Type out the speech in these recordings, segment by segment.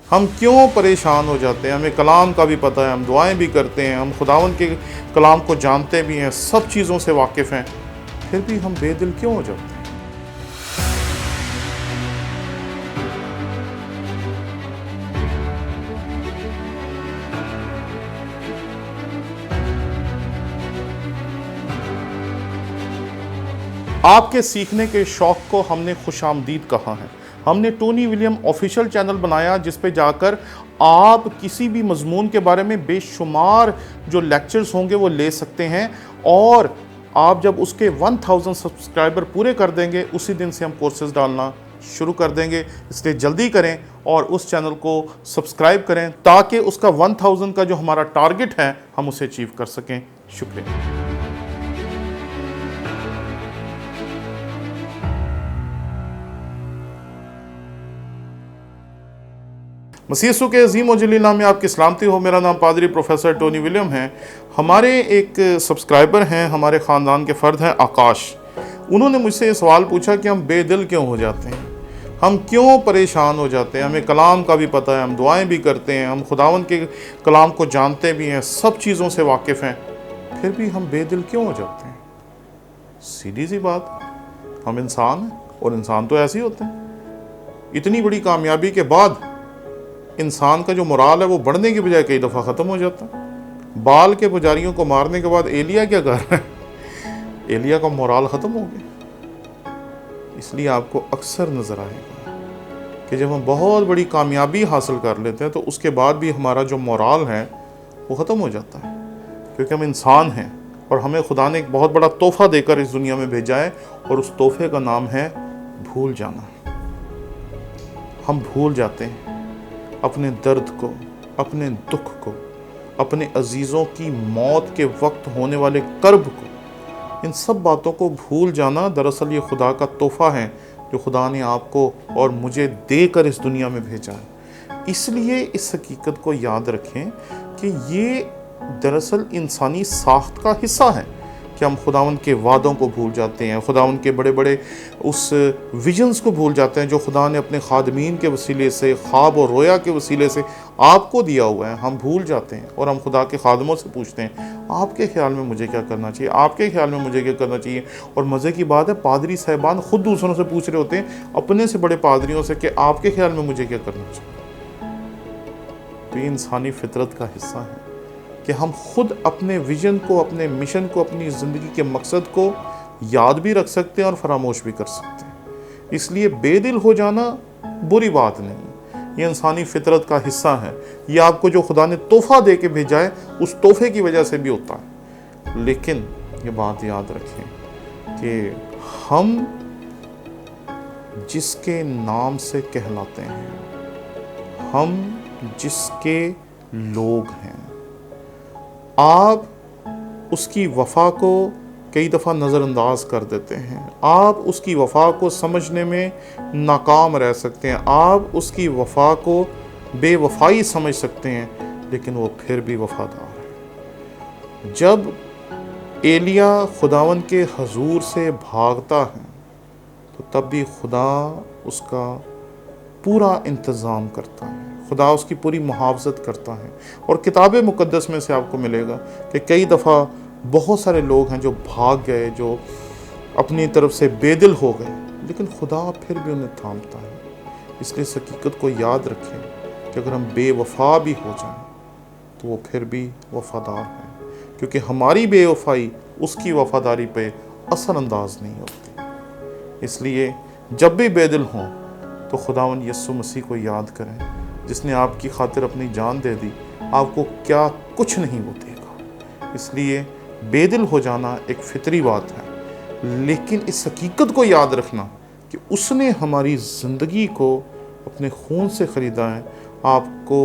हम क्यों परेशान हो जाते हैं? हमें कलाम का भी पता है, हम दुआएं भी करते हैं, हम खुदावंद के कलाम को जानते भी हैं, सब चीज़ों से वाकिफ़ हैं, फिर भी हम बेदिल क्यों हो जाते हैं? आपके सीखने के शौक़ को हमने खुशामदीद कहा है। हमने टोनी विलियम ऑफिशियल चैनल बनाया जिस पे जाकर आप किसी भी मज़मून के बारे में बेशुमार जो लेक्चर्स होंगे वो ले सकते हैं, और आप जब उसके 1000 सब्सक्राइबर पूरे कर देंगे उसी दिन से हम कोर्सेज़ डालना शुरू कर देंगे। इसलिए जल्दी करें और उस चैनल को सब्सक्राइब करें ताकि उसका 1000 का जो हमारा टारगेट है हम उसे अचीव कर सकें। शुक्रिया। मसीह यीशु के अजीम और जलील नाम में आपकी सलामती हो। मेरा नाम पादरी प्रोफेसर टोनी विलियम है। हमारे एक सब्सक्राइबर हैं, हमारे ख़ानदान के फ़र्द हैं, आकाश। उन्होंने मुझसे ये सवाल पूछा कि हम बेदिल क्यों हो जाते हैं, हम क्यों परेशान हो जाते हैं? हमें कलाम का भी पता है, हम दुआएं भी करते हैं, हम खुदावंद के कलाम को जानते भी हैं, सब चीज़ों से वाकिफ़ हैं, फिर भी हम बेदिल क्यों हो जाते हैं? सीधी सी बात, हम इंसान हैं और इंसान तो ऐसे ही होते हैं। इतनी बड़ी कामयाबी के बाद इंसान का जो मोराल है वो बढ़ने की बजाय कई दफ़ा ख़त्म हो जाता है। बाल के पुजारियों को मारने के बाद एलिया क्या कर रहा है? एलिया का मोराल ख़त्म हो गया। इसलिए आपको अक्सर नज़र आएगा कि जब हम बहुत बड़ी कामयाबी हासिल कर लेते हैं तो उसके बाद भी हमारा जो मोराल है वो ख़त्म हो जाता है, क्योंकि हम इंसान हैं और हमें खुदा ने एक बहुत बड़ा तोहफ़ा देकर इस दुनिया में भेजा है, और उस तोहफ़े का नाम है भूल जाना। हम भूल जाते हैं अपने दर्द को, अपने दुख को, अपने अजीज़ों की मौत के वक्त होने वाले कर्ब को। इन सब बातों को भूल जाना दरअसल ये खुदा का तोहफ़ा है जो खुदा ने आपको और मुझे देकर इस दुनिया में भेजा है। इसलिए इस हकीकत को याद रखें कि ये दरअसल इंसानी साख्त का हिस्सा है कि हम खुदावंद के वादों को भूल जाते हैं, खुदावंद के बड़े बड़े उस विजन्स को भूल जाते हैं जो खुदा ने अपने खादमीन के वसीले से, ख्वाब और रोया के वसीले से आपको दिया हुआ है। हम भूल जाते हैं और हम खुदा के खादमों से पूछते हैं, आपके ख्याल में मुझे क्या करना चाहिए, आपके ख्याल में मुझे क्या करना चाहिए। और मज़े की बात है, पादरी साहिबान खुद दूसरों से पूछ रहे होते हैं, अपने से बड़े पादरियों से, कि आपके ख्याल में मुझे क्या करना चाहिए। तो ये इंसानी फितरत का हिस्सा है कि हम खुद अपने विजन को, अपने मिशन को, अपनी ज़िंदगी के मकसद को याद भी रख सकते हैं और फरामोश भी कर सकते हैं। इसलिए बेदिल हो जाना बुरी बात नहीं, ये इंसानी फितरत का हिस्सा है। ये आपको जो खुदा ने तोहफ़ा दे के भेजा है उस तोहफ़े की वजह से भी होता है। लेकिन ये बात याद रखें कि हम जिसके नाम से कहलाते हैं, हम जिसके लोग हैं, आप उसकी वफ़ा को कई दफ़ा नज़रअंदाज कर देते हैं। आप उसकी वफ़ा को समझने में नाकाम रह सकते हैं, आप उसकी वफ़ा को बेवफ़ाई समझ सकते हैं, लेकिन वो फिर भी वफ़ादार है। जब एलिया खुदावन के हजूर से भागता है तो तब भी खुदा उसका पूरा इंतज़ाम करता है, खुदा उसकी पूरी मुहाफ़ज़त करता है। और किताब मुक़द्दस में से आपको मिलेगा कि कई दफ़ा बहुत सारे लोग हैं जो भाग गए, जो अपनी तरफ से बेदिल हो गए, लेकिन खुदा फिर भी उन्हें थामता है। इसलिए इस हकीकत को याद रखें कि अगर हम बेवफा भी हो जाएं तो वो फिर भी वफ़ादार हैं, क्योंकि हमारी बेवफाई उसकी वफ़ादारी पे असरअंदाज नहीं होती। इसलिए जब भी बेदिल हों तो खुदावन यीशु मसीह को याद करें, जिसने आपकी खातिर अपनी जान दे दी। आपको क्या कुछ नहीं वो देगा। इसलिए बेदिल हो जाना एक फितरी बात है, लेकिन इस हकीकत को याद रखना कि उसने हमारी ज़िंदगी को अपने खून से ख़रीदा है, आपको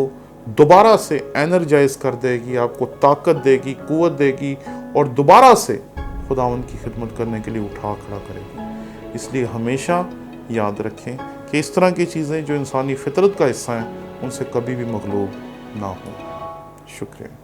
दोबारा से एनर्जाइज कर देगी, आपको ताकत देगी, क़ुव्वत देगी, और दोबारा से खुदावंद की खिदमत करने के लिए उठा खड़ा करेगी। इसलिए हमेशा याद रखें कि इस तरह की चीज़ें जो इंसानी फितरत का हिस्सा हैं उनसे कभी भी मग़लूब ना हो। शुक्रिया।